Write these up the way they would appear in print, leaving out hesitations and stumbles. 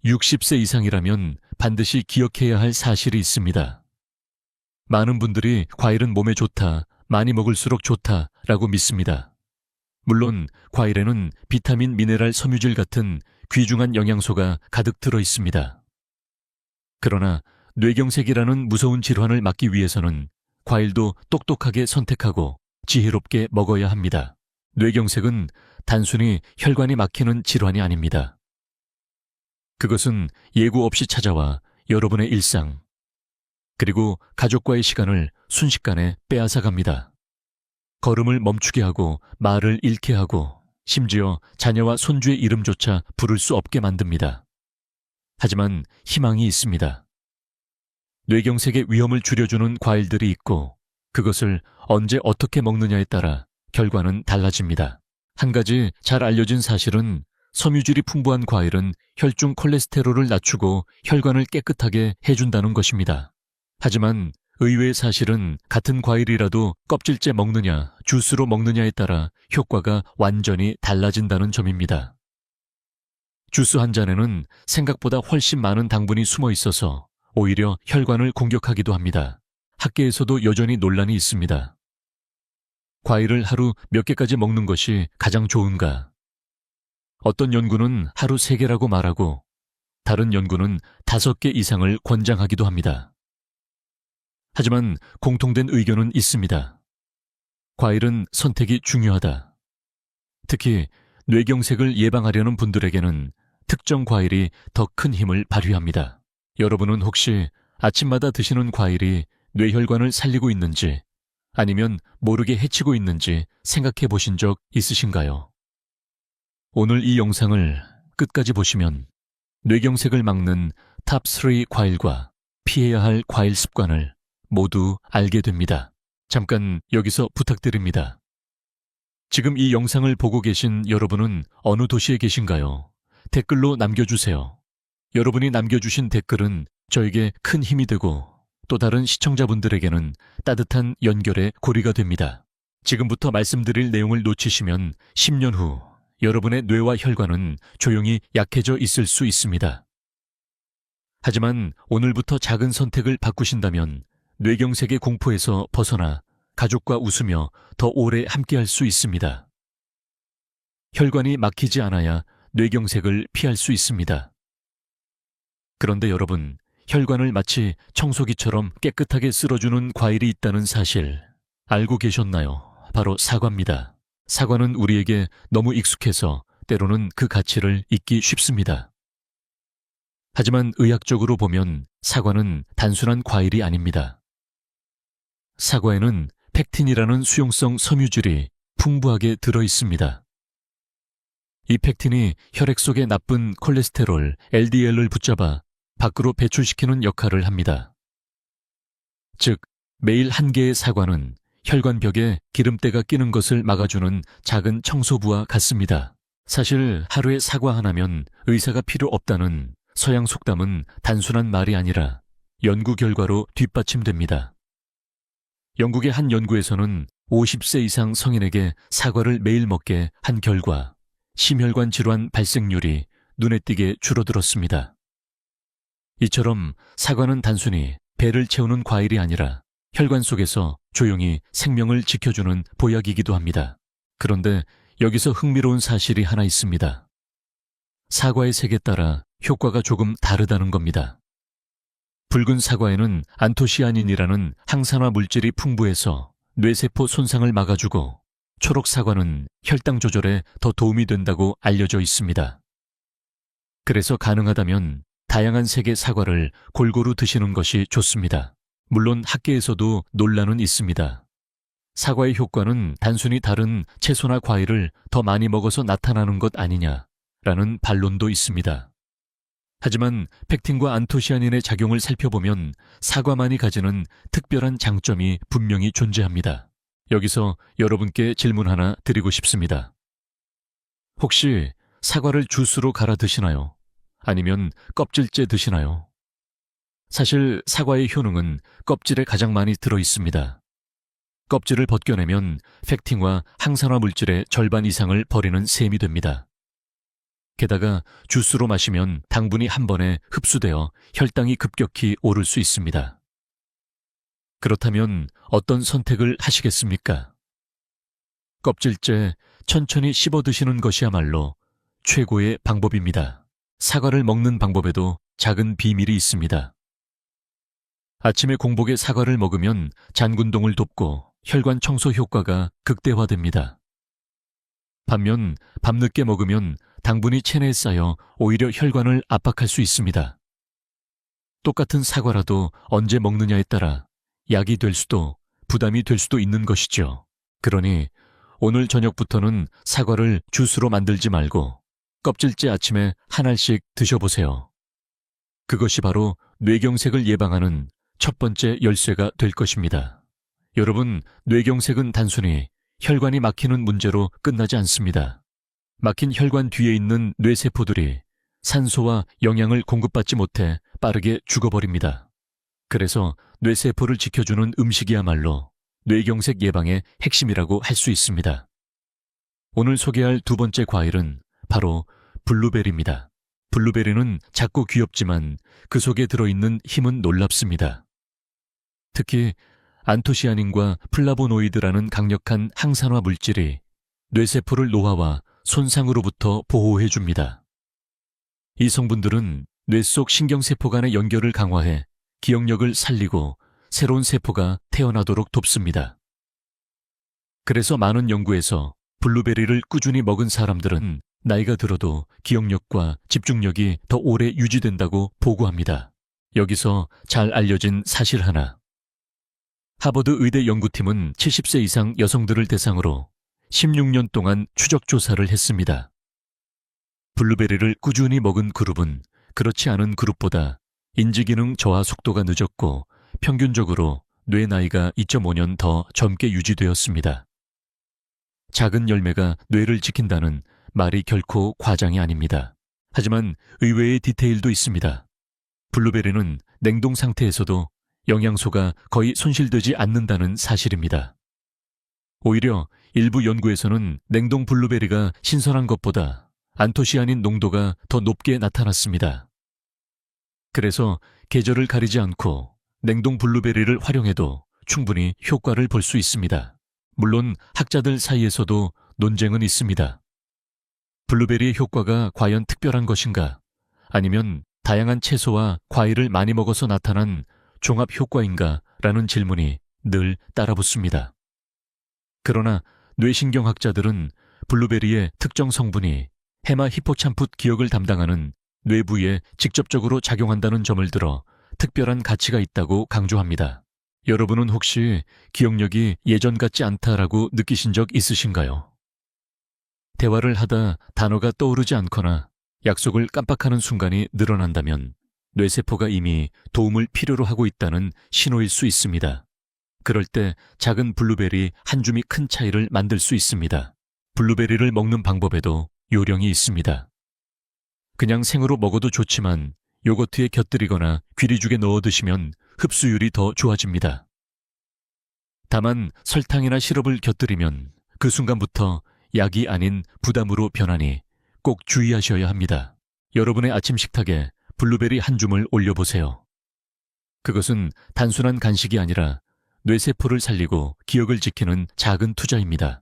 60세 이상이라면 반드시 기억해야 할 사실이 있습니다. 많은 분들이 과일은 몸에 좋다, 많이 먹을수록 좋다라고 믿습니다. 물론 과일에는 비타민, 미네랄, 섬유질 같은 귀중한 영양소가 가득 들어 있습니다. 그러나 뇌경색이라는 무서운 질환을 막기 위해서는 과일도 똑똑하게 선택하고 지혜롭게 먹어야 합니다. 뇌경색은 단순히 혈관이 막히는 질환이 아닙니다. 그것은 예고 없이 찾아와 여러분의 일상, 그리고 가족과의 시간을 순식간에 빼앗아갑니다. 걸음을 멈추게 하고 말을 잃게 하고 심지어 자녀와 손주의 이름조차 부를 수 없게 만듭니다. 하지만 희망이 있습니다. 뇌경색의 위험을 줄여주는 과일들이 있고 그것을 언제 어떻게 먹느냐에 따라 결과는 달라집니다. 한 가지 잘 알려진 사실은 섬유질이 풍부한 과일은 혈중 콜레스테롤을 낮추고 혈관을 깨끗하게 해준다는 것입니다. 하지만 의외의 사실은 같은 과일이라도 껍질째 먹느냐, 주스로 먹느냐에 따라 효과가 완전히 달라진다는 점입니다. 주스 한 잔에는 생각보다 훨씬 많은 당분이 숨어 있어서 오히려 혈관을 공격하기도 합니다. 학계에서도 여전히 논란이 있습니다. 과일을 하루 몇 개까지 먹는 것이 가장 좋은가? 어떤 연구는 하루 3개라고 말하고 다른 연구는 5개 이상을 권장하기도 합니다. 하지만 공통된 의견은 있습니다. 과일은 선택이 중요하다. 특히 뇌경색을 예방하려는 분들에게는 특정 과일이 더 큰 힘을 발휘합니다. 여러분은 혹시 아침마다 드시는 과일이 뇌혈관을 살리고 있는지 아니면 모르게 해치고 있는지 생각해 보신 적 있으신가요? 오늘 이 영상을 끝까지 보시면 뇌경색을 막는 탑3 과일과 피해야 할 과일 습관을 모두 알게 됩니다. 잠깐 여기서 부탁드립니다. 지금 이 영상을 보고 계신 여러분은 어느 도시에 계신가요? 댓글로 남겨주세요. 여러분이 남겨주신 댓글은 저에게 큰 힘이 되고 또 다른 시청자분들에게는 따뜻한 연결의 고리가 됩니다. 지금부터 말씀드릴 내용을 놓치시면 10년 후 여러분의 뇌와 혈관은 조용히 약해져 있을 수 있습니다. 하지만 오늘부터 작은 선택을 바꾸신다면 뇌경색의 공포에서 벗어나 가족과 웃으며 더 오래 함께할 수 있습니다. 혈관이 막히지 않아야 뇌경색을 피할 수 있습니다. 그런데 여러분, 혈관을 마치 청소기처럼 깨끗하게 쓸어주는 과일이 있다는 사실 알고 계셨나요? 바로 사과입니다. 사과는 우리에게 너무 익숙해서 때로는 그 가치를 잊기 쉽습니다. 하지만 의학적으로 보면 사과는 단순한 과일이 아닙니다. 사과에는 펙틴이라는 수용성 섬유질이 풍부하게 들어 있습니다. 이 펙틴이 혈액 속의 나쁜 콜레스테롤, LDL을 붙잡아 밖으로 배출시키는 역할을 합니다. 즉, 매일 한 개의 사과는 혈관벽에 기름때가 끼는 것을 막아주는 작은 청소부와 같습니다. 사실 하루에 사과 하나면 의사가 필요 없다는 서양 속담은 단순한 말이 아니라 연구 결과로 뒷받침됩니다. 영국의 한 연구에서는 50세 이상 성인에게 사과를 매일 먹게 한 결과 심혈관 질환 발생률이 눈에 띄게 줄어들었습니다. 이처럼 사과는 단순히 배를 채우는 과일이 아니라 혈관 속에서 조용히 생명을 지켜주는 보약이기도 합니다. 그런데 여기서 흥미로운 사실이 하나 있습니다. 사과의 색에 따라 효과가 조금 다르다는 겁니다. 붉은 사과에는 안토시아닌이라는 항산화 물질이 풍부해서 뇌세포 손상을 막아주고 초록 사과는 혈당 조절에 더 도움이 된다고 알려져 있습니다. 그래서 가능하다면 다양한 색의 사과를 골고루 드시는 것이 좋습니다. 물론 학계에서도 논란은 있습니다. 사과의 효과는 단순히 다른 채소나 과일을 더 많이 먹어서 나타나는 것 아니냐라는 반론도 있습니다. 하지만 펙틴과 안토시아닌의 작용을 살펴보면 사과만이 가지는 특별한 장점이 분명히 존재합니다. 여기서 여러분께 질문 하나 드리고 싶습니다. 혹시 사과를 주스로 갈아 드시나요? 아니면 껍질째 드시나요? 사실 사과의 효능은 껍질에 가장 많이 들어 있습니다. 껍질을 벗겨내면 펙틴과 항산화 물질의 절반 이상을 버리는 셈이 됩니다. 게다가 주스로 마시면 당분이 한 번에 흡수되어 혈당이 급격히 오를 수 있습니다. 그렇다면 어떤 선택을 하시겠습니까? 껍질째 천천히 씹어 드시는 것이야말로 최고의 방법입니다. 사과를 먹는 방법에도 작은 비밀이 있습니다. 아침에 공복에 사과를 먹으면 잔군동을 돕고 혈관 청소 효과가 극대화됩니다. 반면 밤늦게 먹으면 당분이 체내에 쌓여 오히려 혈관을 압박할 수 있습니다. 똑같은 사과라도 언제 먹느냐에 따라 약이 될 수도 부담이 될 수도 있는 것이죠. 그러니 오늘 저녁부터는 사과를 주스로 만들지 말고 껍질째 아침에 한 알씩 드셔보세요. 그것이 바로 뇌경색을 예방하는 첫 번째 열쇠가 될 것입니다. 여러분, 뇌경색은 단순히 혈관이 막히는 문제로 끝나지 않습니다. 막힌 혈관 뒤에 있는 뇌세포들이 산소와 영양을 공급받지 못해 빠르게 죽어버립니다. 그래서 뇌세포를 지켜주는 음식이야말로 뇌경색 예방의 핵심이라고 할 수 있습니다. 오늘 소개할 두 번째 과일은 바로 블루베리입니다. 블루베리는 작고 귀엽지만 그 속에 들어있는 힘은 놀랍습니다. 특히 안토시아닌과 플라보노이드라는 강력한 항산화 물질이 뇌세포를 노화와 손상으로부터 보호해줍니다. 이 성분들은 뇌 속 신경세포 간의 연결을 강화해 기억력을 살리고 새로운 세포가 태어나도록 돕습니다. 그래서 많은 연구에서 블루베리를 꾸준히 먹은 사람들은 나이가 들어도 기억력과 집중력이 더 오래 유지된다고 보고합니다. 여기서 잘 알려진 사실 하나. 하버드 의대 연구팀은 70세 이상 여성들을 대상으로 16년 동안 추적 조사를 했습니다. 블루베리를 꾸준히 먹은 그룹은 그렇지 않은 그룹보다 인지기능 저하 속도가 늦었고 평균적으로 뇌 나이가 2.5년 더 젊게 유지되었습니다. 작은 열매가 뇌를 지킨다는 말이 결코 과장이 아닙니다. 하지만 의외의 디테일도 있습니다. 블루베리는 냉동 상태에서도 영양소가 거의 손실되지 않는다는 사실입니다. 오히려 일부 연구에서는 냉동 블루베리가 신선한 것보다 안토시아닌 농도가 더 높게 나타났습니다. 그래서 계절을 가리지 않고 냉동 블루베리를 활용해도 충분히 효과를 볼 수 있습니다. 물론 학자들 사이에서도 논쟁은 있습니다. 블루베리의 효과가 과연 특별한 것인가? 아니면 다양한 채소와 과일을 많이 먹어서 나타난 종합 효과인가? 라는 질문이 늘 따라붙습니다. 그러나 뇌신경학자들은 블루베리의 특정 성분이 해마 히포참풋 기억을 담당하는 뇌부에 직접적으로 작용한다는 점을 들어 특별한 가치가 있다고 강조합니다. 여러분은 혹시 기억력이 예전 같지 않다라고 느끼신 적 있으신가요? 대화를 하다 단어가 떠오르지 않거나 약속을 깜빡하는 순간이 늘어난다면 뇌세포가 이미 도움을 필요로 하고 있다는 신호일 수 있습니다. 그럴 때 작은 블루베리 한 줌이 큰 차이를 만들 수 있습니다. 블루베리를 먹는 방법에도 요령이 있습니다. 그냥 생으로 먹어도 좋지만 요거트에 곁들이거나 귀리죽에 넣어 드시면 흡수율이 더 좋아집니다. 다만 설탕이나 시럽을 곁들이면 그 순간부터 약이 아닌 부담으로 변하니 꼭 주의하셔야 합니다. 여러분의 아침 식탁에 블루베리 한 줌을 올려보세요. 그것은 단순한 간식이 아니라 뇌세포를 살리고 기억을 지키는 작은 투자입니다.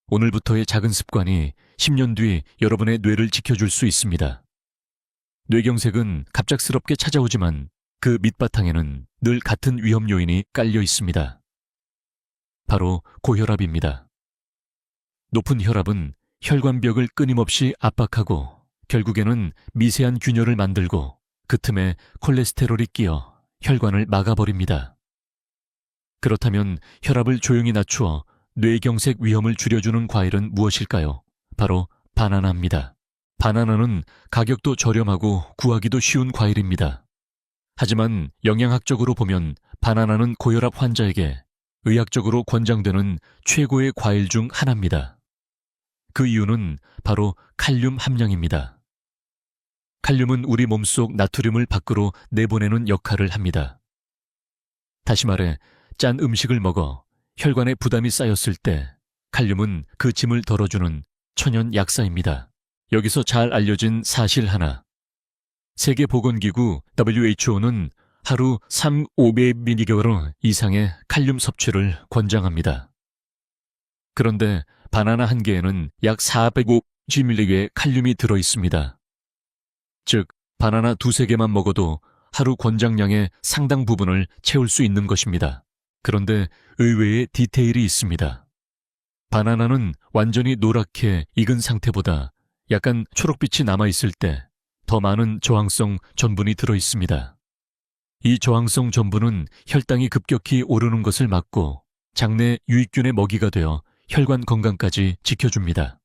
오늘부터의 작은 습관이 10년 뒤 여러분의 뇌를 지켜줄 수 있습니다. 뇌경색은 갑작스럽게 찾아오지만 그 밑바탕에는 늘 같은 위험 요인이 깔려 있습니다. 바로 고혈압입니다. 높은 혈압은 혈관벽을 끊임없이 압박하고 결국에는 미세한 균열을 만들고 그 틈에 콜레스테롤이 끼어 혈관을 막아버립니다. 그렇다면 혈압을 조용히 낮추어 뇌경색 위험을 줄여주는 과일은 무엇일까요? 바로 바나나입니다. 바나나는 가격도 저렴하고 구하기도 쉬운 과일입니다. 하지만 영양학적으로 보면 바나나는 고혈압 환자에게 의학적으로 권장되는 최고의 과일 중 하나입니다. 그 이유는 바로 칼륨 함량입니다. 칼륨은 우리 몸속 나트륨을 밖으로 내보내는 역할을 합니다. 다시 말해 짠 음식을 먹어 혈관에 부담이 쌓였을 때 칼륨은 그 짐을 덜어주는 천연 약사입니다. 여기서 잘 알려진 사실 하나. 세계보건기구 WHO는 하루 3,500mg 이상의 칼륨 섭취를 권장합니다. 그런데 바나나 한 개에는 약 405mg의 칼륨이 들어있습니다. 즉, 바나나 두세 개만 먹어도 하루 권장량의 상당 부분을 채울 수 있는 것입니다. 그런데 의외의 디테일이 있습니다. 바나나는 완전히 노랗게 익은 상태보다 약간 초록빛이 남아있을 때 더 많은 저항성 전분이 들어있습니다. 이 저항성 전분은 혈당이 급격히 오르는 것을 막고 장내 유익균의 먹이가 되어 혈관 건강까지 지켜줍니다.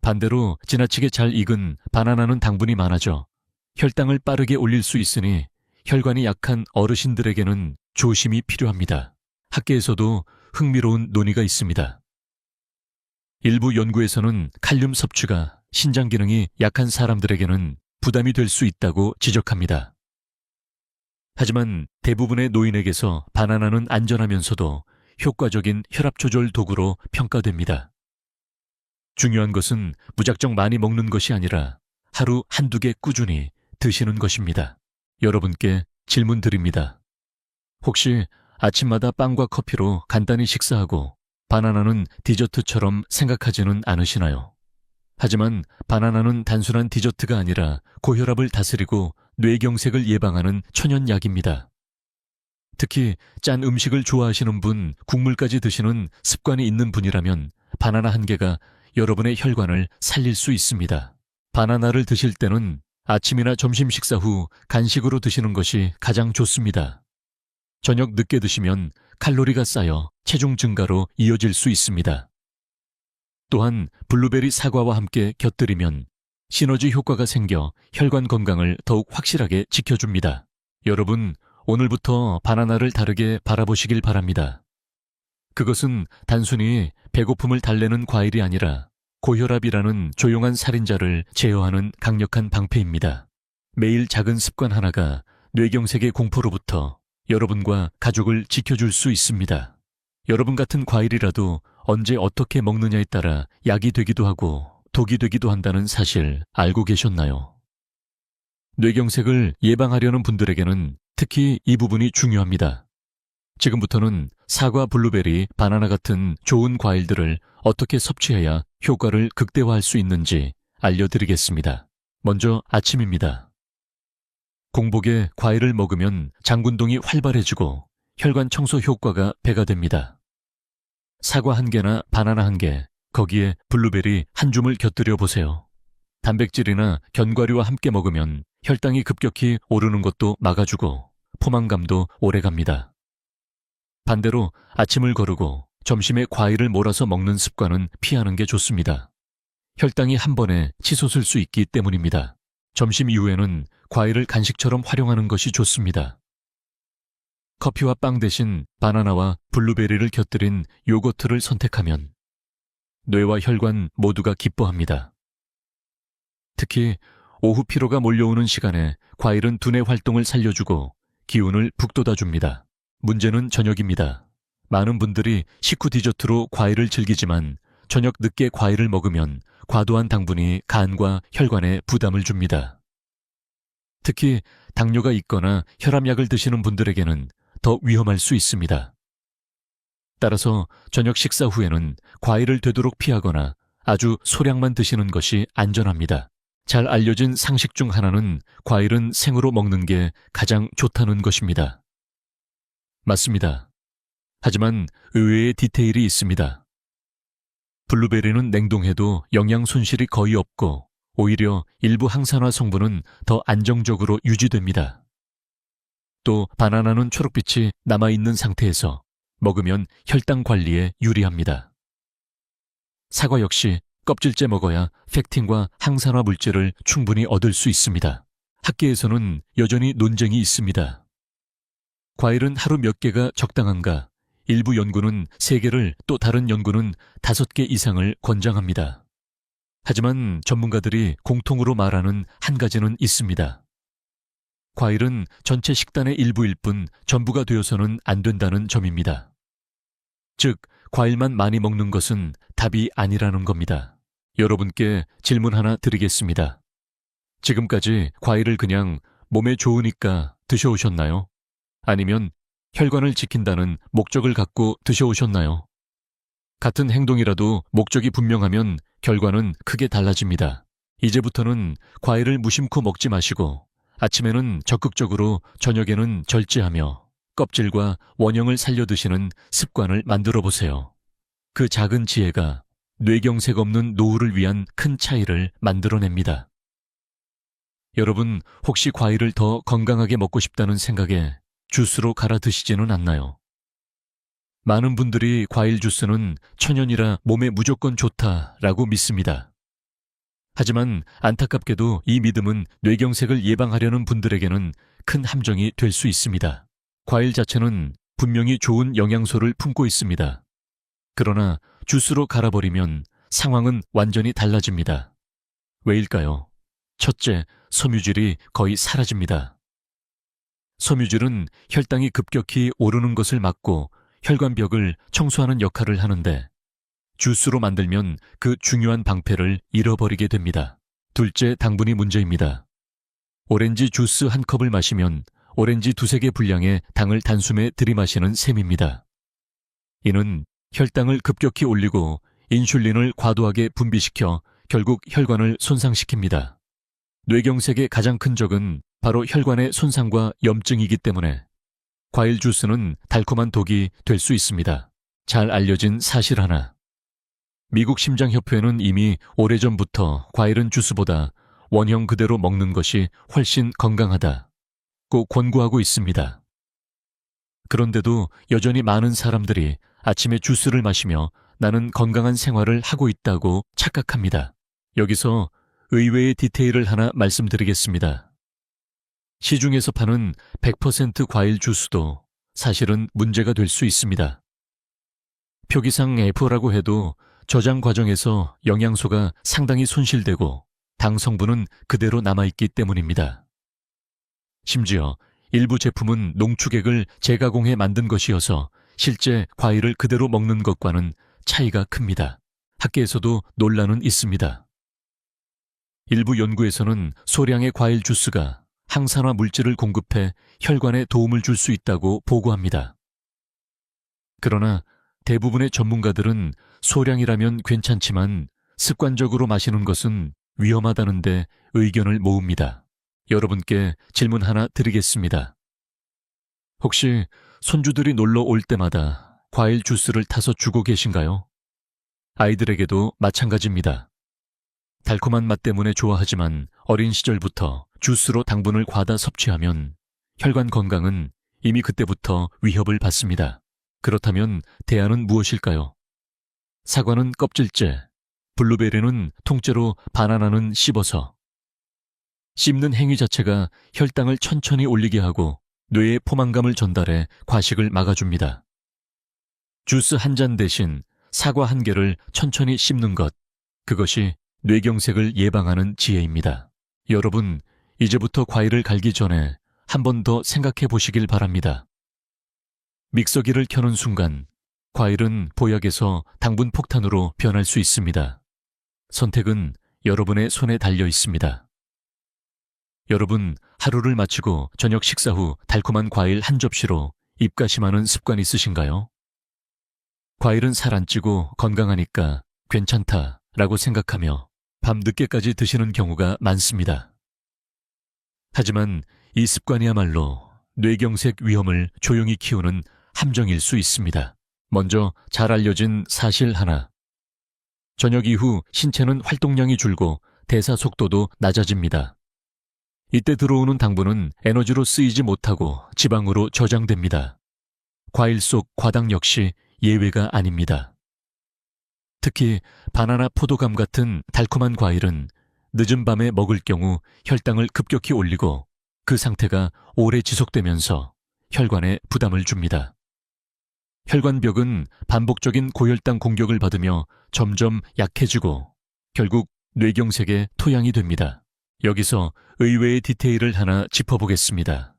반대로 지나치게 잘 익은 바나나는 당분이 많아져 혈당을 빠르게 올릴 수 있으니 혈관이 약한 어르신들에게는 조심이 필요합니다. 학계에서도 흥미로운 논의가 있습니다. 일부 연구에서는 칼륨 섭취가 신장 기능이 약한 사람들에게는 부담이 될 수 있다고 지적합니다. 하지만 대부분의 노인에게서 바나나는 안전하면서도 효과적인 혈압 조절 도구로 평가됩니다. 중요한 것은 무작정 많이 먹는 것이 아니라 하루 한두 개 꾸준히 드시는 것입니다. 여러분께 질문 드립니다. 혹시 아침마다 빵과 커피로 간단히 식사하고 바나나는 디저트처럼 생각하지는 않으시나요? 하지만 바나나는 단순한 디저트가 아니라 고혈압을 다스리고 뇌경색을 예방하는 천연약입니다. 특히 짠 음식을 좋아하시는 분, 국물까지 드시는 습관이 있는 분이라면 바나나 한 개가 여러분의 혈관을 살릴 수 있습니다. 바나나를 드실 때는 아침이나 점심 식사 후 간식으로 드시는 것이 가장 좋습니다. 저녁 늦게 드시면 칼로리가 쌓여 체중 증가로 이어질 수 있습니다. 또한 블루베리 사과와 함께 곁들이면 시너지 효과가 생겨 혈관 건강을 더욱 확실하게 지켜줍니다. 여러분, 오늘부터 바나나를 다르게 바라보시길 바랍니다. 그것은 단순히 배고픔을 달래는 과일이 아니라 고혈압이라는 조용한 살인자를 제어하는 강력한 방패입니다. 매일 작은 습관 하나가 뇌경색의 공포로부터 여러분과 가족을 지켜줄 수 있습니다. 여러분 같은 과일이라도 언제 어떻게 먹느냐에 따라 약이 되기도 하고 독이 되기도 한다는 사실 알고 계셨나요? 뇌경색을 예방하려는 분들에게는 특히 이 부분이 중요합니다. 지금부터는 사과, 블루베리, 바나나 같은 좋은 과일들을 어떻게 섭취해야 효과를 극대화할 수 있는지 알려드리겠습니다. 먼저 아침입니다. 공복에 과일을 먹으면 장군동이 활발해지고 혈관 청소 효과가 배가 됩니다. 사과 한 개나 바나나 한 개, 거기에 블루베리 한 줌을 곁들여 보세요. 단백질이나 견과류와 함께 먹으면 혈당이 급격히 오르는 것도 막아주고 포만감도 오래갑니다. 반대로 아침을 거르고 점심에 과일을 몰아서 먹는 습관은 피하는 게 좋습니다. 혈당이 한 번에 치솟을 수 있기 때문입니다. 점심 이후에는 과일을 간식처럼 활용하는 것이 좋습니다. 커피와 빵 대신 바나나와 블루베리를 곁들인 요거트를 선택하면 뇌와 혈관 모두가 기뻐합니다. 특히 오후 피로가 몰려오는 시간에 과일은 두뇌 활동을 살려주고 기운을 북돋아줍니다. 문제는 저녁입니다. 많은 분들이 식후 디저트로 과일을 즐기지만 저녁 늦게 과일을 먹으면 과도한 당분이 간과 혈관에 부담을 줍니다. 특히 당뇨가 있거나 혈압약을 드시는 분들에게는 더 위험할 수 있습니다. 따라서 저녁 식사 후에는 과일을 되도록 피하거나 아주 소량만 드시는 것이 안전합니다. 잘 알려진 상식 중 하나는 과일은 생으로 먹는 게 가장 좋다는 것입니다. 맞습니다. 하지만 의외의 디테일이 있습니다. 블루베리는 냉동해도 영양 손실이 거의 없고 오히려 일부 항산화 성분은 더 안정적으로 유지됩니다. 또 바나나는 초록빛이 남아있는 상태에서 먹으면 혈당 관리에 유리합니다. 사과 역시 껍질째 먹어야 팩틴과 항산화 물질을 충분히 얻을 수 있습니다. 학계에서는 여전히 논쟁이 있습니다. 과일은 하루 몇 개가 적당한가? 일부 연구는 3개를 또 다른 연구는 5개 이상을 권장합니다. 하지만 전문가들이 공통으로 말하는 한 가지는 있습니다. 과일은 전체 식단의 일부일 뿐 전부가 되어서는 안 된다는 점입니다. 즉, 과일만 많이 먹는 것은 답이 아니라는 겁니다. 여러분께 질문 하나 드리겠습니다. 지금까지 과일을 그냥 몸에 좋으니까 드셔오셨나요? 아니면 혈관을 지킨다는 목적을 갖고 드셔오셨나요? 같은 행동이라도 목적이 분명하면 결과는 크게 달라집니다. 이제부터는 과일을 무심코 먹지 마시고 아침에는 적극적으로 저녁에는 절제하며 껍질과 원형을 살려 드시는 습관을 만들어 보세요. 그 작은 지혜가 뇌경색 없는 노후를 위한 큰 차이를 만들어냅니다. 여러분, 혹시 과일을 더 건강하게 먹고 싶다는 생각에 주스로 갈아 드시지는 않나요? 많은 분들이 과일 주스는 천연이라 몸에 무조건 좋다라고 믿습니다. 하지만 안타깝게도 이 믿음은 뇌경색을 예방하려는 분들에게는 큰 함정이 될 수 있습니다. 과일 자체는 분명히 좋은 영양소를 품고 있습니다. 그러나 주스로 갈아버리면 상황은 완전히 달라집니다. 왜일까요? 첫째, 섬유질이 거의 사라집니다. 섬유질은 혈당이 급격히 오르는 것을 막고 혈관벽을 청소하는 역할을 하는데 주스로 만들면 그 중요한 방패를 잃어버리게 됩니다. 둘째, 당분이 문제입니다. 오렌지 주스 한 컵을 마시면 오렌지 두세 개 분량의 당을 단숨에 들이마시는 셈입니다. 이는 혈당을 급격히 올리고 인슐린을 과도하게 분비시켜 결국 혈관을 손상시킵니다. 뇌경색의 가장 큰 적은 바로 혈관의 손상과 염증이기 때문에 과일 주스는 달콤한 독이 될 수 있습니다. 잘 알려진 사실 하나. 미국 심장협회는 이미 오래전부터 과일은 주스보다 원형 그대로 먹는 것이 훨씬 건강하다고 권고하고 있습니다. 그런데도 여전히 많은 사람들이 아침에 주스를 마시며 나는 건강한 생활을 하고 있다고 착각합니다. 여기서 의외의 디테일을 하나 말씀드리겠습니다. 시중에서 파는 100% 과일 주스도 사실은 문제가 될 수 있습니다. 표기상 F라고 해도 저장 과정에서 영양소가 상당히 손실되고 당 성분은 그대로 남아있기 때문입니다. 심지어 일부 제품은 농축액을 재가공해 만든 것이어서 실제 과일을 그대로 먹는 것과는 차이가 큽니다. 학계에서도 논란은 있습니다. 일부 연구에서는 소량의 과일 주스가 항산화 물질을 공급해 혈관에 도움을 줄 수 있다고 보고합니다. 그러나 대부분의 전문가들은 소량이라면 괜찮지만 습관적으로 마시는 것은 위험하다는데 의견을 모읍니다. 여러분께 질문 하나 드리겠습니다. 혹시 손주들이 놀러 올 때마다 과일 주스를 타서 주고 계신가요? 아이들에게도 마찬가지입니다. 달콤한 맛 때문에 좋아하지만 어린 시절부터 주스로 당분을 과다 섭취하면 혈관 건강은 이미 그때부터 위협을 받습니다. 그렇다면 대안은 무엇일까요? 사과는 껍질째, 블루베리는 통째로, 바나나는 씹어서. 씹는 행위 자체가 혈당을 천천히 올리게 하고 뇌에 포만감을 전달해 과식을 막아줍니다. 주스 한 잔 대신 사과 한 개를 천천히 씹는 것, 그것이 뇌경색을 예방하는 지혜입니다. 여러분, 이제부터 과일을 갈기 전에 한 번 더 생각해 보시길 바랍니다. 믹서기를 켜는 순간 과일은 보약에서 당분 폭탄으로 변할 수 있습니다. 선택은 여러분의 손에 달려 있습니다. 여러분, 하루를 마치고 저녁 식사 후 달콤한 과일 한 접시로 입가심하는 습관 있으신가요? 과일은 살 안 찌고 건강하니까 괜찮다라고 생각하며 밤 늦게까지 드시는 경우가 많습니다. 하지만 이 습관이야말로 뇌경색 위험을 조용히 키우는 함정일 수 있습니다. 먼저 잘 알려진 사실 하나. 저녁 이후 신체는 활동량이 줄고 대사 속도도 낮아집니다. 이때 들어오는 당분은 에너지로 쓰이지 못하고 지방으로 저장됩니다. 과일 속 과당 역시 예외가 아닙니다. 특히 바나나, 포도감 같은 달콤한 과일은 늦은 밤에 먹을 경우 혈당을 급격히 올리고 그 상태가 오래 지속되면서 혈관에 부담을 줍니다. 혈관벽은 반복적인 고혈당 공격을 받으며 점점 약해지고 결국 뇌경색의 토양이 됩니다. 여기서 의외의 디테일을 하나 짚어보겠습니다.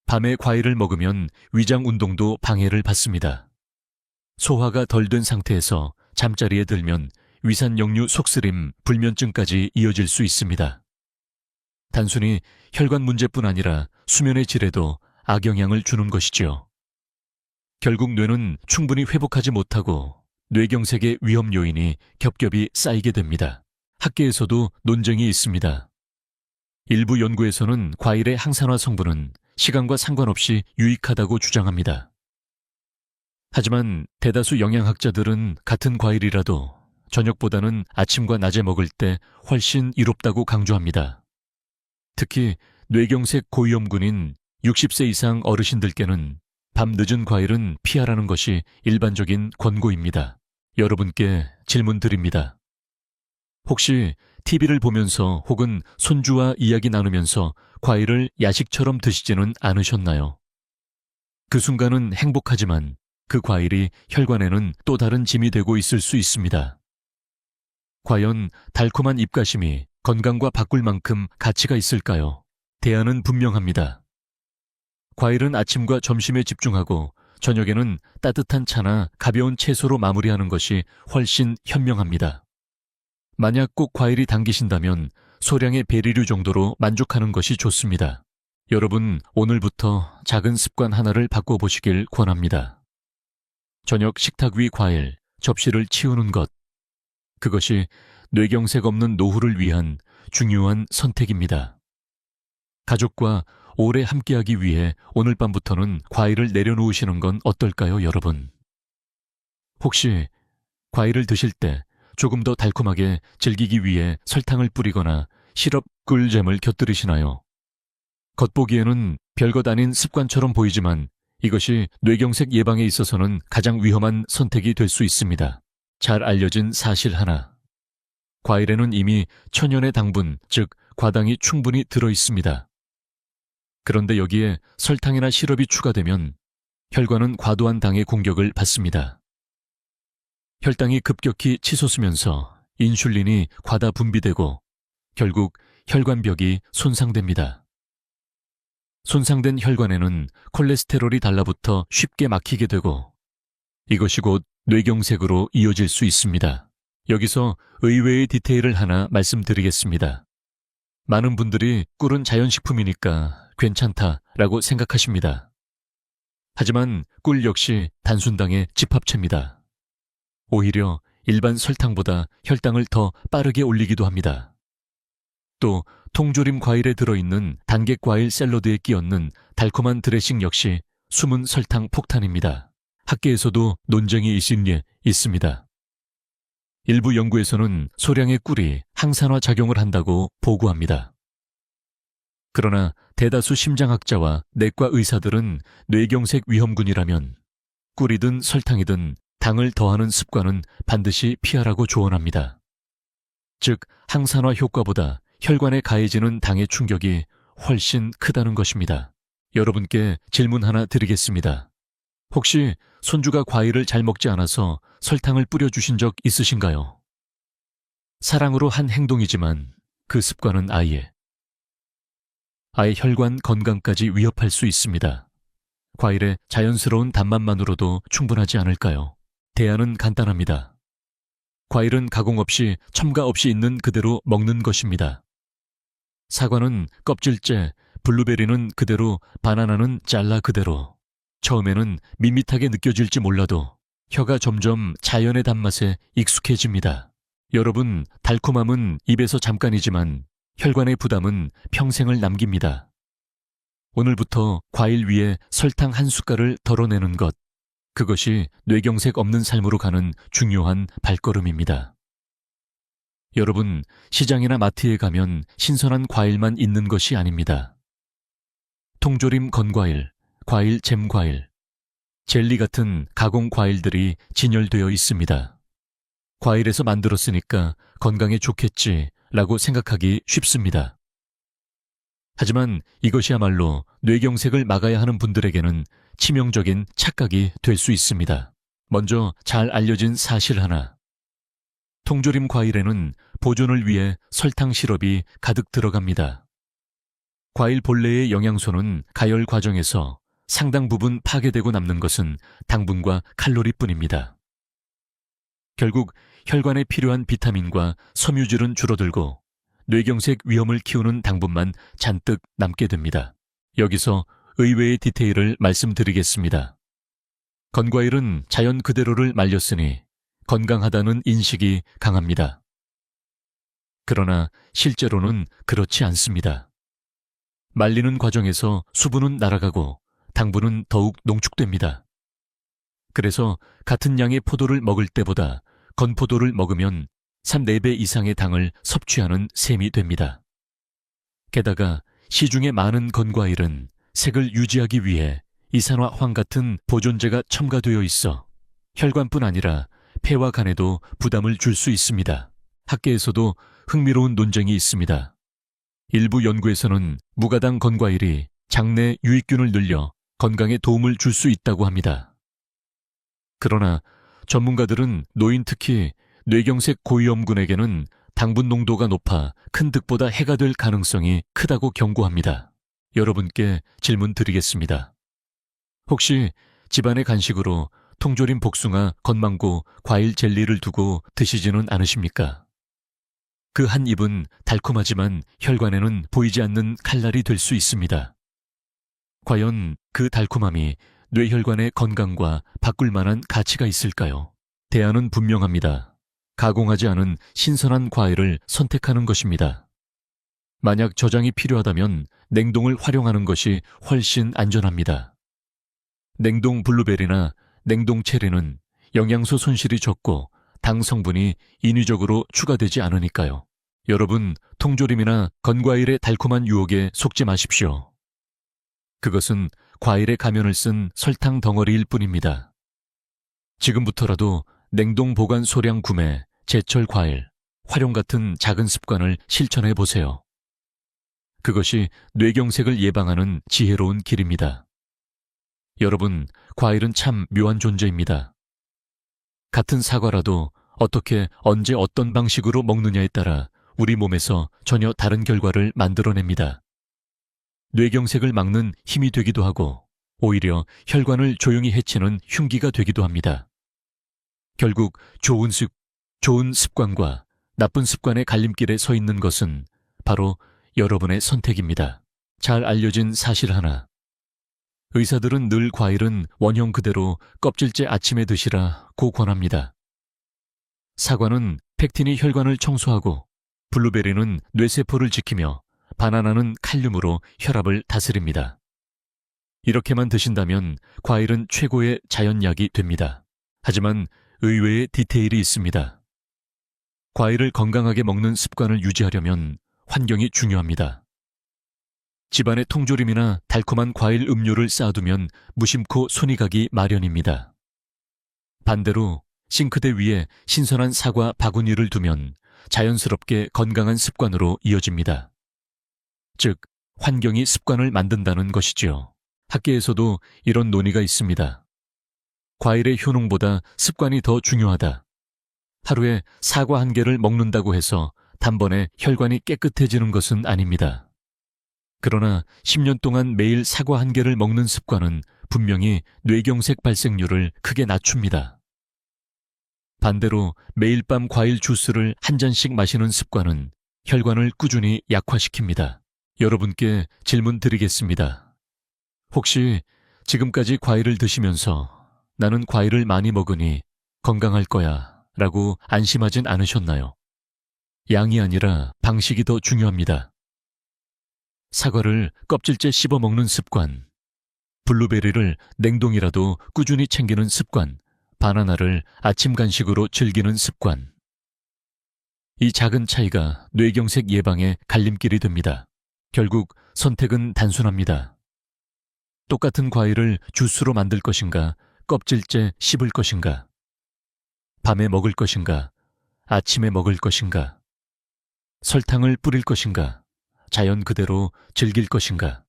밤에 과일을 먹으면 위장 운동도 방해를 받습니다. 소화가 덜 된 상태에서 잠자리에 들면 위산역류 속쓰림, 불면증까지 이어질 수 있습니다. 단순히 혈관 문제뿐 아니라 수면의 질에도 악영향을 주는 것이지요. 결국 뇌는 충분히 회복하지 못하고 뇌경색의 위험 요인이 겹겹이 쌓이게 됩니다. 학계에서도 논쟁이 있습니다. 일부 연구에서는 과일의 항산화 성분은 시간과 상관없이 유익하다고 주장합니다. 하지만 대다수 영양학자들은 같은 과일이라도 저녁보다는 아침과 낮에 먹을 때 훨씬 이롭다고 강조합니다. 특히 뇌경색 고위험군인 60세 이상 어르신들께는 밤 늦은 과일은 피하라는 것이 일반적인 권고입니다. 여러분께 질문 드립니다. 혹시 TV를 보면서 혹은 손주와 이야기 나누면서 과일을 야식처럼 드시지는 않으셨나요? 그 순간은 행복하지만 그 과일이 혈관에는 또 다른 짐이 되고 있을 수 있습니다. 과연 달콤한 입가심이 건강과 바꿀 만큼 가치가 있을까요? 대안은 분명합니다. 과일은 아침과 점심에 집중하고 저녁에는 따뜻한 차나 가벼운 채소로 마무리하는 것이 훨씬 현명합니다. 만약 꼭 과일이 당기신다면 소량의 베리류 정도로 만족하는 것이 좋습니다. 여러분, 오늘부터 작은 습관 하나를 바꿔보시길 권합니다. 저녁 식탁 위 과일, 접시를 치우는 것. 그것이 뇌경색 없는 노후를 위한 중요한 선택입니다. 가족과 오래 함께하기 위해 오늘 밤부터는 과일을 내려놓으시는 건 어떨까요, 여러분? 혹시 과일을 드실 때 조금 더 달콤하게 즐기기 위해 설탕을 뿌리거나 시럽 꿀잼을 곁들이시나요? 겉보기에는 별것 아닌 습관처럼 보이지만 이것이 뇌경색 예방에 있어서는 가장 위험한 선택이 될 수 있습니다. 잘 알려진 사실 하나. 과일에는 이미 천연의 당분, 즉 과당이 충분히 들어 있습니다. 그런데 여기에 설탕이나 시럽이 추가되면 혈관은 과도한 당의 공격을 받습니다. 혈당이 급격히 치솟으면서 인슐린이 과다 분비되고 결국 혈관벽이 손상됩니다. 손상된 혈관에는 콜레스테롤이 달라붙어 쉽게 막히게 되고 이것이 곧 뇌경색으로 이어질 수 있습니다. 여기서 의외의 디테일을 하나 말씀드리겠습니다. 많은 분들이 꿀은 자연식품이니까 괜찮다라고 생각하십니다. 하지만 꿀 역시 단순당의 집합체입니다. 오히려 일반 설탕보다 혈당을 더 빠르게 올리기도 합니다. 또 통조림 과일에 들어있는 단객과일 샐러드에 끼얹는 달콤한 드레싱 역시 숨은 설탕 폭탄입니다. 학계에서도 논쟁이 있습니다. 일부 연구에서는 소량의 꿀이 항산화 작용을 한다고 보고합니다. 그러나 대다수 심장학자와 내과 의사들은 뇌경색 위험군이라면 꿀이든 설탕이든 당을 더하는 습관은 반드시 피하라고 조언합니다. 즉, 항산화 효과보다 혈관에 가해지는 당의 충격이 훨씬 크다는 것입니다. 여러분께 질문 하나 드리겠습니다. 혹시 손주가 과일을 잘 먹지 않아서 설탕을 뿌려주신 적 있으신가요? 사랑으로 한 행동이지만 그 습관은 아이의 혈관 건강까지 위협할 수 있습니다. 과일의 자연스러운 단맛만으로도 충분하지 않을까요? 대안은 간단합니다. 과일은 가공 없이 첨가 없이 있는 그대로 먹는 것입니다. 사과는 껍질째, 블루베리는 그대로, 바나나는 잘라 그대로. 처음에는 밋밋하게 느껴질지 몰라도 혀가 점점 자연의 단맛에 익숙해집니다. 여러분, 달콤함은 입에서 잠깐이지만 혈관의 부담은 평생을 남깁니다. 오늘부터 과일 위에 설탕 한 숟갈을 덜어내는 것, 그것이 뇌경색 없는 삶으로 가는 중요한 발걸음입니다. 여러분, 시장이나 마트에 가면 신선한 과일만 있는 것이 아닙니다. 통조림 건과일, 과일 잼과일, 젤리 같은 가공 과일들이 진열되어 있습니다. 과일에서 만들었으니까 건강에 좋겠지라고 생각하기 쉽습니다. 하지만 이것이야말로 뇌경색을 막아야 하는 분들에게는 치명적인 착각이 될 수 있습니다. 먼저 잘 알려진 사실 하나. 통조림 과일에는 보존을 위해 설탕 시럽이 가득 들어갑니다. 과일 본래의 영양소는 가열 과정에서 상당 부분 파괴되고 남는 것은 당분과 칼로리뿐입니다. 결국 혈관에 필요한 비타민과 섬유질은 줄어들고 뇌경색 위험을 키우는 당분만 잔뜩 남게 됩니다. 여기서 의외의 디테일을 말씀드리겠습니다. 건과일은 자연 그대로를 말렸으니 건강하다는 인식이 강합니다. 그러나 실제로는 그렇지 않습니다. 말리는 과정에서 수분은 날아가고 당분은 더욱 농축됩니다. 그래서 같은 양의 포도를 먹을 때보다 건포도를 먹으면 3, 4배 이상의 당을 섭취하는 셈이 됩니다. 게다가 시중에 많은 건과일은 색을 유지하기 위해 이산화황 같은 보존제가 첨가되어 있어 혈관뿐 아니라 폐와 간에도 부담을 줄 수 있습니다. 학계에서도 흥미로운 논쟁이 있습니다. 일부 연구에서는 무가당 건과일이 장내 유익균을 늘려 건강에 도움을 줄 수 있다고 합니다. 그러나 전문가들은 노인, 특히 뇌경색 고위험군에게는 당분 농도가 높아 큰 득보다 해가 될 가능성이 크다고 경고합니다. 여러분께 질문 드리겠습니다. 혹시 집안의 간식으로 통조림 복숭아, 건망고, 과일 젤리를 두고 드시지는 않으십니까? 그 한 입은 달콤하지만 혈관에는 보이지 않는 칼날이 될 수 있습니다. 과연 그 달콤함이 뇌혈관의 건강과 바꿀 만한 가치가 있을까요? 대안은 분명합니다. 가공하지 않은 신선한 과일을 선택하는 것입니다. 만약 저장이 필요하다면 냉동을 활용하는 것이 훨씬 안전합니다. 냉동 블루베리나 냉동 체리는 영양소 손실이 적고 당 성분이 인위적으로 추가되지 않으니까요. 여러분, 통조림이나 건과일의 달콤한 유혹에 속지 마십시오. 그것은 과일의 가면을 쓴 설탕 덩어리일 뿐입니다. 지금부터라도 냉동 보관 소량 구매, 제철 과일, 활용 같은 작은 습관을 실천해 보세요. 그것이 뇌경색을 예방하는 지혜로운 길입니다. 여러분, 과일은 참 묘한 존재입니다. 같은 사과라도 어떻게, 언제, 어떤 방식으로 먹느냐에 따라 우리 몸에서 전혀 다른 결과를 만들어냅니다. 뇌경색을 막는 힘이 되기도 하고 오히려 혈관을 조용히 해치는 흉기가 되기도 합니다. 결국 좋은 습관과 나쁜 습관의 갈림길에 서 있는 것은 바로 여러분의 선택입니다. 잘 알려진 사실 하나. 의사들은 늘 과일은 원형 그대로 껍질째 아침에 드시라고 권합니다. 사과는 펙틴이 혈관을 청소하고 블루베리는 뇌세포를 지키며 바나나는 칼륨으로 혈압을 다스립니다. 이렇게만 드신다면 과일은 최고의 자연약이 됩니다. 하지만 의외의 디테일이 있습니다. 과일을 건강하게 먹는 습관을 유지하려면 환경이 중요합니다. 집안에 통조림이나 달콤한 과일 음료를 쌓아두면 무심코 손이 가기 마련입니다. 반대로 싱크대 위에 신선한 사과 바구니를 두면 자연스럽게 건강한 습관으로 이어집니다. 즉, 환경이 습관을 만든다는 것이지요. 학계에서도 이런 논의가 있습니다. 과일의 효능보다 습관이 더 중요하다. 하루에 사과 1개를 먹는다고 해서 단번에 혈관이 깨끗해지는 것은 아닙니다. 그러나 10년 동안 매일 사과 1개를 먹는 습관은 분명히 뇌경색 발생률을 크게 낮춥니다. 반대로 매일 밤 과일 주스를 한 잔씩 마시는 습관은 혈관을 꾸준히 약화시킵니다. 여러분께 질문 드리겠습니다. 혹시 지금까지 과일을 드시면서 나는 과일을 많이 먹으니 건강할 거야 라고 안심하진 않으셨나요? 양이 아니라 방식이 더 중요합니다. 사과를 껍질째 씹어 먹는 습관, 블루베리를 냉동이라도 꾸준히 챙기는 습관, 바나나를 아침 간식으로 즐기는 습관. 이 작은 차이가 뇌경색 예방의 갈림길이 됩니다. 결국 선택은 단순합니다. 똑같은 과일을 주스로 만들 것인가, 껍질째 씹을 것인가, 밤에 먹을 것인가, 아침에 먹을 것인가, 설탕을 뿌릴 것인가, 자연 그대로 즐길 것인가.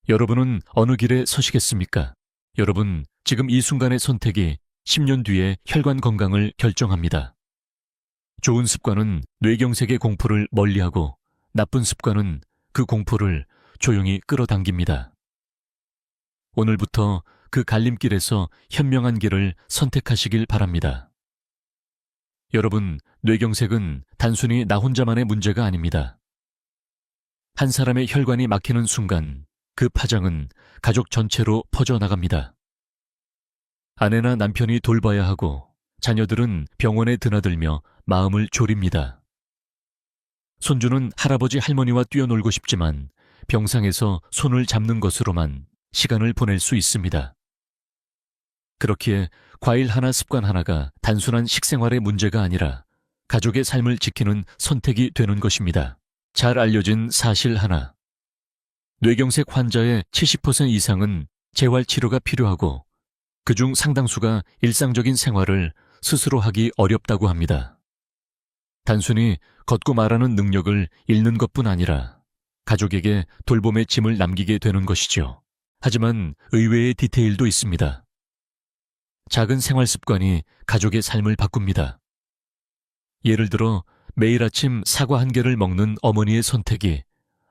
여러분은 어느 길에 서시겠습니까? 여러분, 지금 이 순간의 선택이 10년 뒤에 혈관 건강을 결정합니다. 좋은 습관은 뇌경색의 공포를 멀리하고 나쁜 습관은 그 공포를 조용히 끌어당깁니다. 오늘부터 그 갈림길에서 현명한 길을 선택하시길 바랍니다. 여러분, 뇌경색은 단순히 나 혼자만의 문제가 아닙니다. 한 사람의 혈관이 막히는 순간 그 파장은 가족 전체로 퍼져나갑니다. 아내나 남편이 돌봐야 하고 자녀들은 병원에 드나들며 마음을 졸입니다. 손주는 할아버지 할머니와 뛰어놀고 싶지만 병상에서 손을 잡는 것으로만 시간을 보낼 수 있습니다. 그렇기에 과일 하나 습관 하나가 단순한 식생활의 문제가 아니라 가족의 삶을 지키는 선택이 되는 것입니다. 잘 알려진 사실 하나. 뇌경색 환자의 70% 이상은 재활치료가 필요하고 그중 상당수가 일상적인 생활을 스스로 하기 어렵다고 합니다. 단순히 걷고 말하는 능력을 잃는 것뿐 아니라 가족에게 돌봄의 짐을 남기게 되는 것이죠. 하지만 의외의 디테일도 있습니다. 작은 생활 습관이 가족의 삶을 바꿉니다. 예를 들어 매일 아침 사과 한 개를 먹는 어머니의 선택이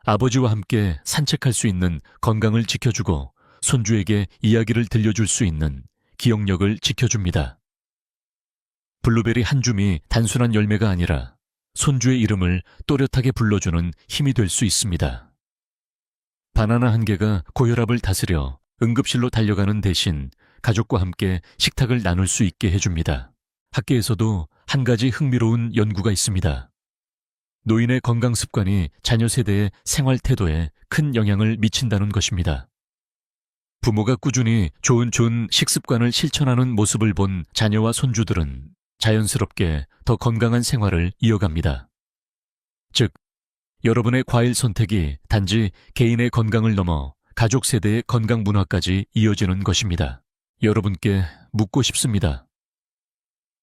아버지와 함께 산책할 수 있는 건강을 지켜주고 손주에게 이야기를 들려줄 수 있는 기억력을 지켜줍니다. 블루베리 한 줌이 단순한 열매가 아니라 손주의 이름을 또렷하게 불러주는 힘이 될 수 있습니다. 바나나 한 개가 고혈압을 다스려 응급실로 달려가는 대신 가족과 함께 식탁을 나눌 수 있게 해줍니다. 학계에서도 한 가지 흥미로운 연구가 있습니다. 노인의 건강 습관이 자녀 세대의 생활 태도에 큰 영향을 미친다는 것입니다. 부모가 꾸준히 좋은 식습관을 실천하는 모습을 본 자녀와 손주들은 자연스럽게 더 건강한 생활을 이어갑니다. 즉, 여러분의 과일 선택이 단지 개인의 건강을 넘어 가족 세대의 건강 문화까지 이어지는 것입니다. 여러분께 묻고 싶습니다.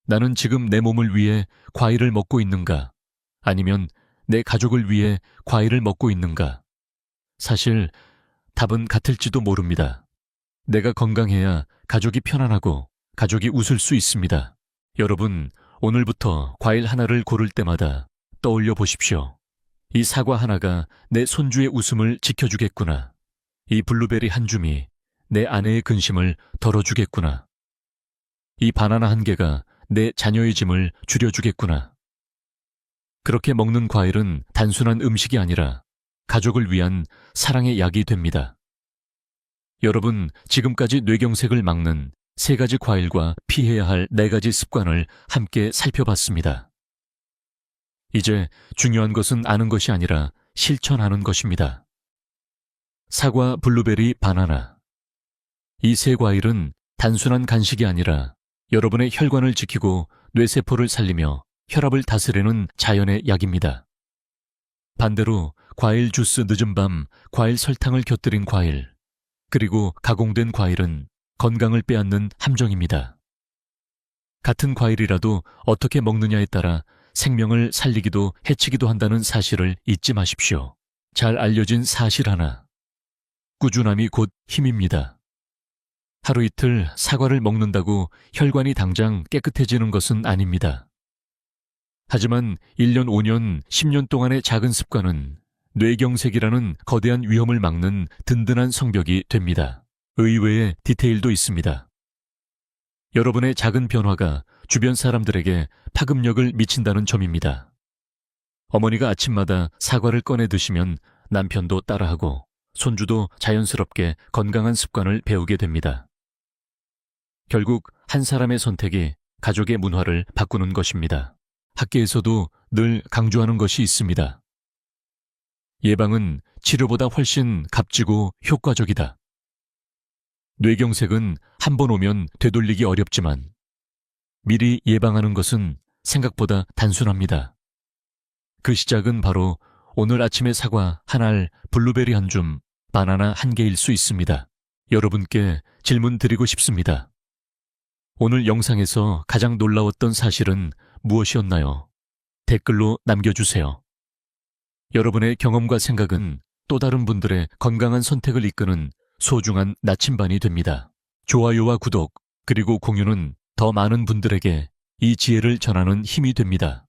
나는 지금 내 몸을 위해 과일을 먹고 있는가? 아니면 내 가족을 위해 과일을 먹고 있는가? 사실 답은 같을지도 모릅니다. 내가 건강해야 가족이 편안하고 가족이 웃을 수 있습니다. 여러분, 오늘부터 과일 하나를 고를 때마다 떠올려 보십시오. 이 사과 하나가 내 손주의 웃음을 지켜주겠구나. 이 블루베리 한 줌이 내 아내의 근심을 덜어주겠구나. 이 바나나 한 개가 내 자녀의 짐을 줄여주겠구나. 그렇게 먹는 과일은 단순한 음식이 아니라 가족을 위한 사랑의 약이 됩니다. 여러분, 지금까지 뇌경색을 막는 3가지 과일과 피해야 할 4가지 습관을 함께 살펴봤습니다. 이제 중요한 것은 아는 것이 아니라 실천하는 것입니다. 사과, 블루베리, 바나나. 이 3과일은 단순한 간식이 아니라 여러분의 혈관을 지키고 뇌세포를 살리며 혈압을 다스리는 자연의 약입니다. 반대로 과일 주스 늦은 밤, 과일 설탕을 곁들인 과일, 그리고 가공된 과일은 건강을 빼앗는 함정입니다. 같은 과일이라도 어떻게 먹느냐에 따라 생명을 살리기도 해치기도 한다는 사실을 잊지 마십시오. 잘 알려진 사실 하나. 꾸준함이 곧 힘입니다. 하루 이틀 사과를 먹는다고 혈관이 당장 깨끗해지는 것은 아닙니다. 하지만 1년, 5년, 10년 동안의 작은 습관은 뇌경색이라는 거대한 위험을 막는 든든한 성벽이 됩니다. 의외의 디테일도 있습니다. 여러분의 작은 변화가 주변 사람들에게 파급력을 미친다는 점입니다. 어머니가 아침마다 사과를 꺼내 드시면 남편도 따라하고 손주도 자연스럽게 건강한 습관을 배우게 됩니다. 결국 한 사람의 선택이 가족의 문화를 바꾸는 것입니다. 학계에서도 늘 강조하는 것이 있습니다. 예방은 치료보다 훨씬 값지고 효과적이다. 뇌경색은 한 번 오면 되돌리기 어렵지만 미리 예방하는 것은 생각보다 단순합니다. 그 시작은 바로 오늘 아침의 사과 한 알, 블루베리 한 줌, 바나나 한 개일 수 있습니다. 여러분께 질문 드리고 싶습니다. 오늘 영상에서 가장 놀라웠던 사실은 무엇이었나요? 댓글로 남겨주세요. 여러분의 경험과 생각은 또 다른 분들의 건강한 선택을 이끄는 소중한 나침반이 됩니다. 좋아요와 구독, 그리고 공유는 더 많은 분들에게 이 지혜를 전하는 힘이 됩니다.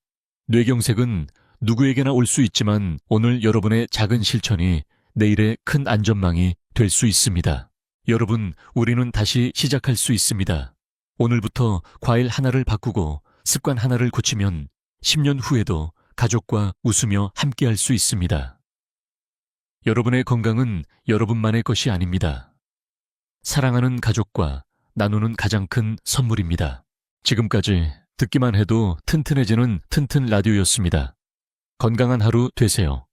뇌경색은 누구에게나 올 수 있지만 오늘 여러분의 작은 실천이 내일의 큰 안전망이 될 수 있습니다. 여러분, 우리는 다시 시작할 수 있습니다. 오늘부터 과일 하나를 바꾸고 습관 하나를 고치면 10년 후에도 가족과 웃으며 함께할 수 있습니다. 여러분의 건강은 여러분만의 것이 아닙니다. 사랑하는 가족과 나누는 가장 큰 선물입니다. 지금까지 듣기만 해도 튼튼해지는 튼튼 라디오였습니다. 건강한 하루 되세요.